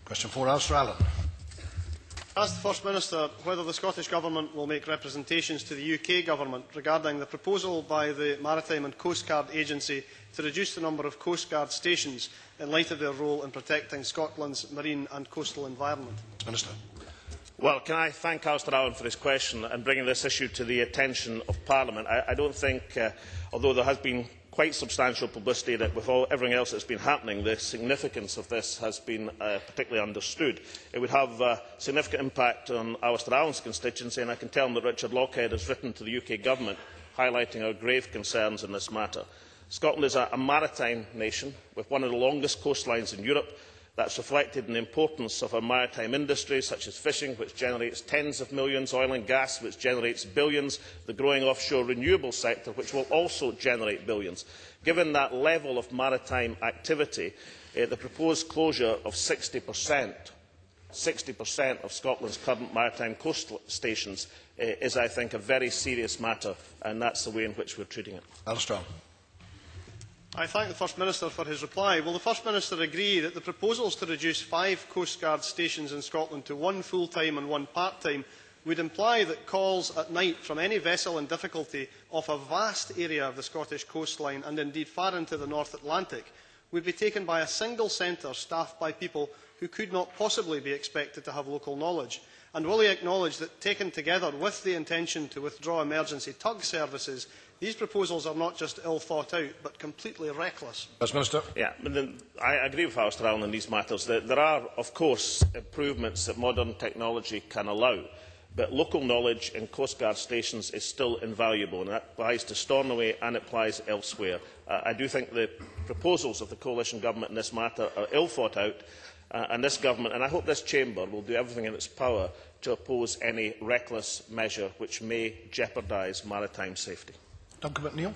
Question 4, Alistair Allen. Ask the First Minister whether the Scottish Government will make representations to the UK Government regarding the proposal by the Maritime and Coast Guard Agency to reduce the number of Coast Guard stations in light of their role in protecting Scotland's marine and coastal environment. Minister. Well, can I thank Alistair Allen for his question and bringing this issue to the attention of Parliament. I don't think, although there has been quite substantial publicity that with everything else that has been happening, the significance of this has been particularly understood. It would have a significant impact on Alistair Allen's constituency, and I can tell him that Richard Lochhead has written to the UK Government highlighting our grave concerns in this matter. Scotland is a maritime nation with one of the longest coastlines in Europe. That is reflected in the importance of our maritime industries, such as fishing, which generates tens of millions, oil and gas, which generates billions, the growing offshore renewable sector, which will also generate billions. Given that level of maritime activity, the proposed closure of 60% of Scotland's current maritime coastal stations is, I think, a very serious matter, and that is the way in which we are treating it. Alistair. I thank the First Minister for his reply. Will the First Minister agree that the proposals to reduce 5 Coast Guard stations in Scotland to 1 full-time and 1 part-time would imply that calls at night from any vessel in difficulty off a vast area of the Scottish coastline and indeed far into the North Atlantic would be taken by a single centre staffed by people who could not possibly be expected to have local knowledge? And will he acknowledge that, taken together with the intention to withdraw emergency tug services, these proposals are not just ill thought out, but completely reckless? First Minister. I agree with Alistair Allen on these matters. There are, of course, improvements that modern technology can allow, but local knowledge in Coast Guard stations is still invaluable, and that applies to Stornoway and it applies elsewhere. I do think the proposals of the coalition government in this matter are ill thought out, and this government, and I hope this chamber, will do everything in its power to oppose any reckless measure which may jeopardise maritime safety. Duncan McNeill.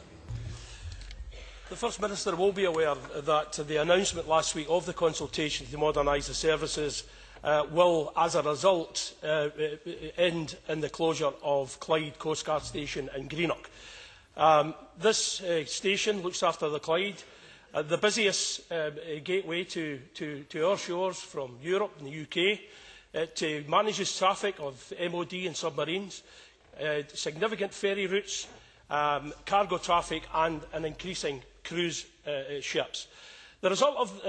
The First Minister will be aware that the announcement last week of the consultation to modernise the services will, as a result, end in the closure of Clyde Coast Guard Station in Greenock. This station looks after the Clyde, the busiest gateway to our shores from Europe and the UK. It manages traffic of MOD and submarines, significant ferry routes, cargo traffic and an increasing cruise ships. The result of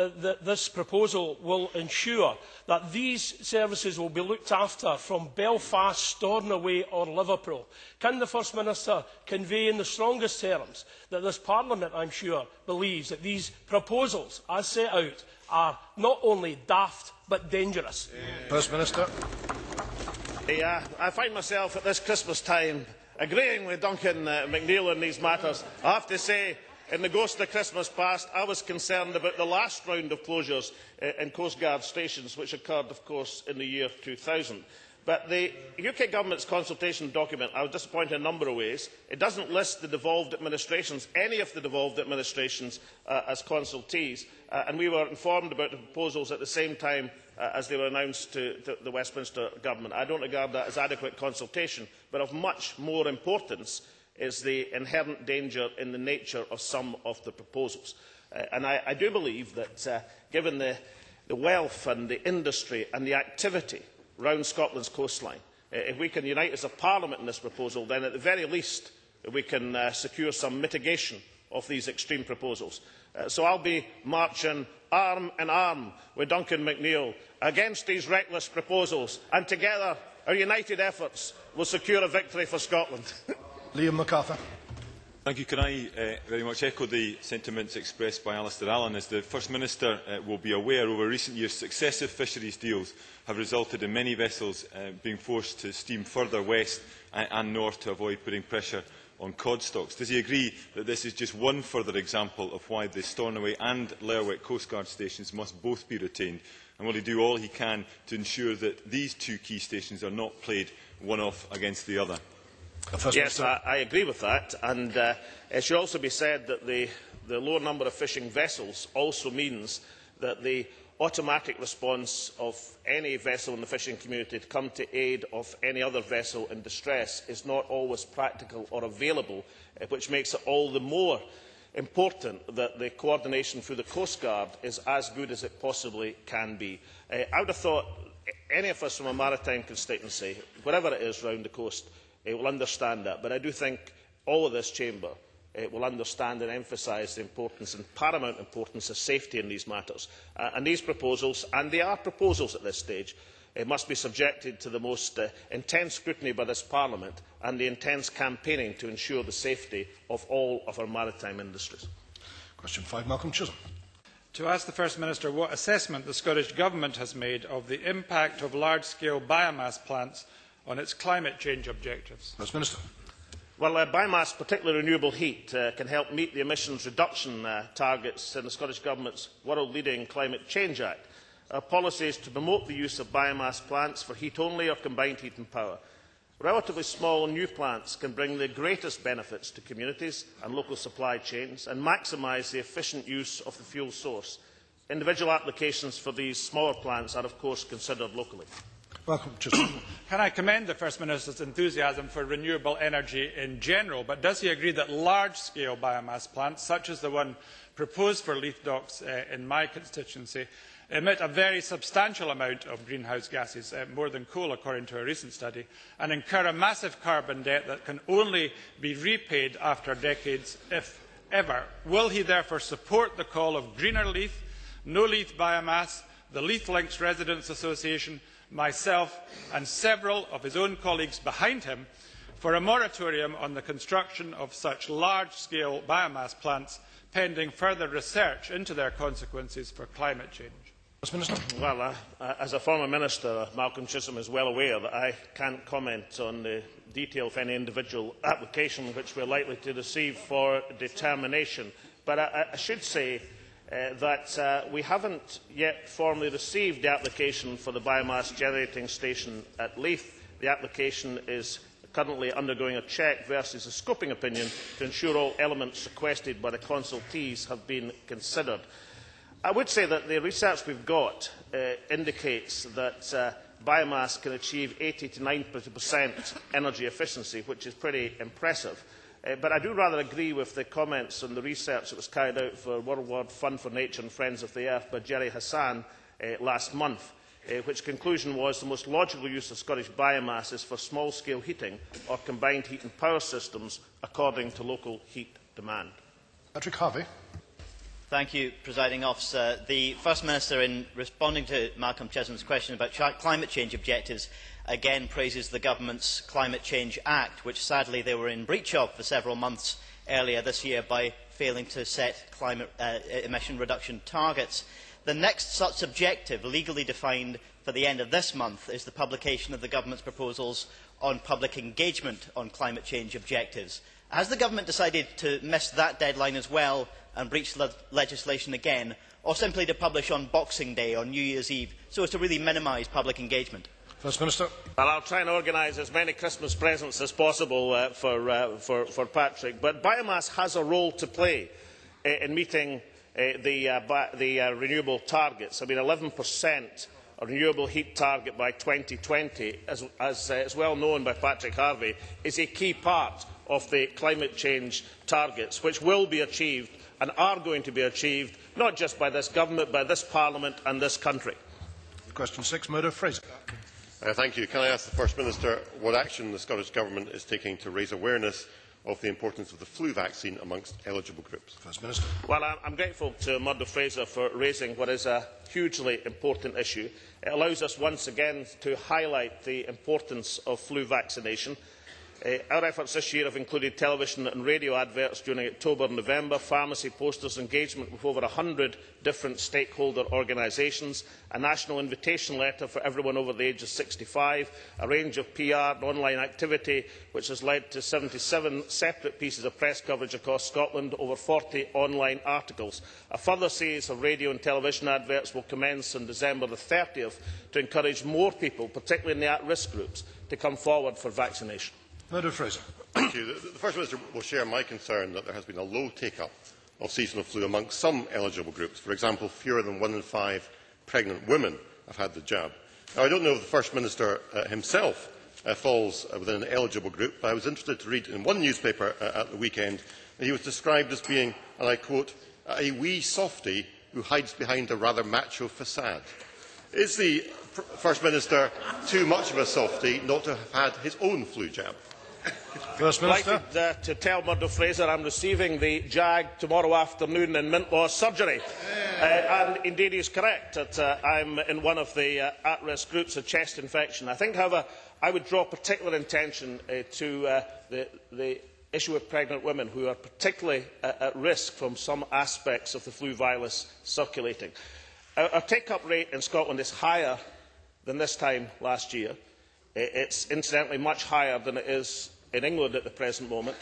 this proposal will ensure that these services will be looked after from Belfast, Stornoway or Liverpool. Can the First Minister convey in the strongest terms that this Parliament, I am sure, believes that these proposals, as set out, are not only daft but dangerous? First Minister. I find myself at this Christmas time agreeing with Duncan McNeill on these matters. I have to say, in the ghost of Christmas past, I was concerned about the last round of closures in Coast Guard stations, which occurred, of course, in the year 2000. But the UK Government's consultation document, I was disappointed in a number of ways. It does not list the devolved administrations, any of the devolved administrations, as consultees, and we were informed about the proposals at the same time as they were announced to the Westminster Government. I do not regard that as adequate consultation, but of much more importance is the inherent danger in the nature of some of the proposals. And I do believe that, given the wealth and the industry and the activity round Scotland's coastline, if we can unite as a Parliament in this proposal, then at the very least we can secure some mitigation of these extreme proposals. So I will be marching arm in arm with Duncan McNeill against these reckless proposals, and together our united efforts will secure a victory for Scotland. Liam MacArthur. Thank you. Can I very much echo the sentiments expressed by Alistair Allen? As the First Minister will be aware, over recent years successive fisheries deals have resulted in many vessels being forced to steam further west and north to avoid putting pressure on cod stocks. Does he agree that this is just one further example of why the Stornoway and Lerwick Coast Guard stations must both be retained? And will he do all he can to ensure that these two key stations are not played one off against the other? Yes, I agree with that, and it should also be said that the lower number of fishing vessels also means that the automatic response of any vessel in the fishing community to come to aid of any other vessel in distress is not always practical or available, which makes it all the more important that the coordination through the Coast Guard is as good as it possibly can be. I would have thought any of us from a maritime constituency, wherever it is round the coast, will understand that. But I do think all of this chamber will understand and emphasise the importance and paramount importance of safety in these matters. And these proposals, and they are proposals at this stage, must be subjected to the most intense scrutiny by this Parliament and the intense campaigning to ensure the safety of all of our maritime industries. Question 5, Malcolm Chisholm. To ask the First Minister what assessment the Scottish Government has made of the impact of large-scale biomass plants on its climate change objectives. First Minister. Well, biomass, particularly renewable heat, can help meet the emissions reduction targets in the Scottish Government's world-leading Climate Change Act. Our policy is to promote the use of biomass plants for heat-only or combined heat and power. Relatively small new plants can bring the greatest benefits to communities and local supply chains and maximise the efficient use of the fuel source. Individual applications for these smaller plants are, of course, considered locally. Malcolm Chisholm. Can I commend the First Minister's enthusiasm for renewable energy in general, but does he agree that large-scale biomass plants, such as the one proposed for Leith Docks in my constituency, emit a very substantial amount of greenhouse gases, more than coal according to a recent study, and incur a massive carbon debt that can only be repaid after decades, if ever? Will he therefore support the call of greener Leith, no Leith biomass, the Leith Links Residents Association, myself and several of his own colleagues behind him for a moratorium on the construction of such large-scale biomass plants, pending further research into their consequences for climate change? Well, as a former Minister, Malcolm Chisholm is well aware that I can't comment on the detail of any individual application which we are likely to receive for determination. But I should say that we haven't yet formally received the application for the biomass generating station at Leith. The application is currently undergoing a check versus a scoping opinion to ensure all elements requested by the consultees have been considered. I would say that the research we have got indicates that biomass can achieve 80 to 90% energy efficiency, which is pretty impressive. But I do rather agree with the comments on the research that was carried out for World Wide Fund for Nature and Friends of the Earth by Jerry Hassan last month, which conclusion was the most logical use of Scottish biomass is for small-scale heating or combined heat and power systems according to local heat demand. Patrick Harvey. Thank you, Presiding Officer. The First Minister, in responding to Malcolm Chisholm's question about climate change objectives, again praises the Government's Climate Change Act, which sadly they were in breach of for several months earlier this year by failing to set climate emission reduction targets. The next such objective, legally defined for the end of this month, is the publication of the Government's proposals on public engagement on climate change objectives. Has the Government decided to miss that deadline as well and breach legislation again, or simply to publish on Boxing Day or New Year's Eve, so as to really minimise public engagement? First Minister. Well, I'll try and organise as many Christmas presents as possible for Patrick, but biomass has a role to play in meeting the renewable targets. I mean, 11% renewable heat target by 2020, as is well known by Patrick Harvey, is a key part of the climate change targets, which will be achieved and are going to be achieved not just by this Government, by this Parliament and this country. Question 6, Murdo Fraser. Thank you. Can I ask the First Minister what action the Scottish Government is taking to raise awareness of the importance of the flu vaccine amongst eligible groups? First Minister. Well, I'm grateful to Murdo Fraser for raising what is a hugely important issue. It allows us once again to highlight the importance of flu vaccination. Our efforts this year have included television and radio adverts during October and November, pharmacy posters, engagement with over 100 different stakeholder organisations, a national invitation letter for everyone over the age of 65, a range of PR and online activity which has led to 77 separate pieces of press coverage across Scotland, over 40 online articles. A further series of radio and television adverts will commence on December the 30th to encourage more people, particularly in the at-risk groups, to come forward for vaccination. Murdo Fraser. Thank you. The First Minister will share my concern that there has been a low take-up of seasonal flu amongst some eligible groups. For example, fewer than 1 in 5 pregnant women have had the jab. Now, I don't know if the First Minister himself falls within an eligible group, but I was interested to read in one newspaper at the weekend that he was described as being and I quote, a wee softie who hides behind a rather macho facade. Is the First Minister too much of a softie not to have had his own flu jab? First Minister. Delighted to tell Murdo Fraser I'm receiving the JAG tomorrow afternoon in Mintlaw surgery. And indeed he is correct that I'm in one of the at-risk groups of chest infection. I think, however, I would draw particular attention to the issue of pregnant women who are particularly at risk from some aspects of the flu virus circulating. Our take-up rate in Scotland is higher than this time last year. It's incidentally much higher than it is in England at the present moment.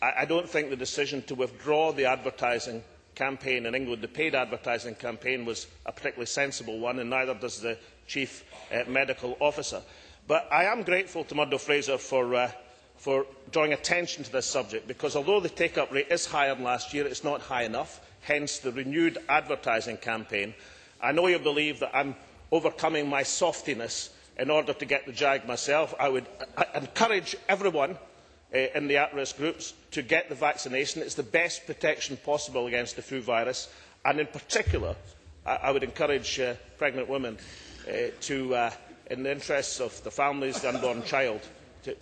I don't think the decision to withdraw the advertising campaign in England, the paid advertising campaign, was a particularly sensible one, and neither does the Chief Medical Officer. But I am grateful to Murdo Fraser for drawing attention to this subject, because although the take-up rate is higher than last year, it's not high enough, hence the renewed advertising campaign. I know you believe that I'm overcoming my softiness in order to get the JAG myself. I would encourage everyone in the at-risk groups to get the vaccination. It's the best protection possible against the flu virus, and in particular, I would encourage pregnant women to, in the interests of the families, the unborn child,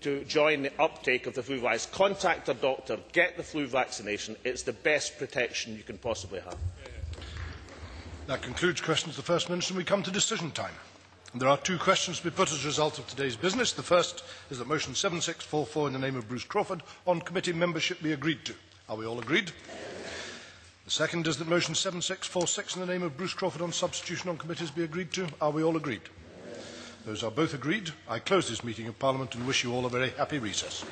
to join the uptake of the flu virus. Contact a doctor, get the flu vaccination. It's the best protection you can possibly have. That concludes questions to the First Minister, and we come to decision time. And there are two questions to be put as a result of today's business. The first is that motion 7644 in the name of Bruce Crawford on committee membership be agreed to. Are we all agreed? The second is that motion 7646 in the name of Bruce Crawford on substitution on committees be agreed to. Are we all agreed? Those are both agreed. I close this meeting of Parliament and wish you all a very happy recess.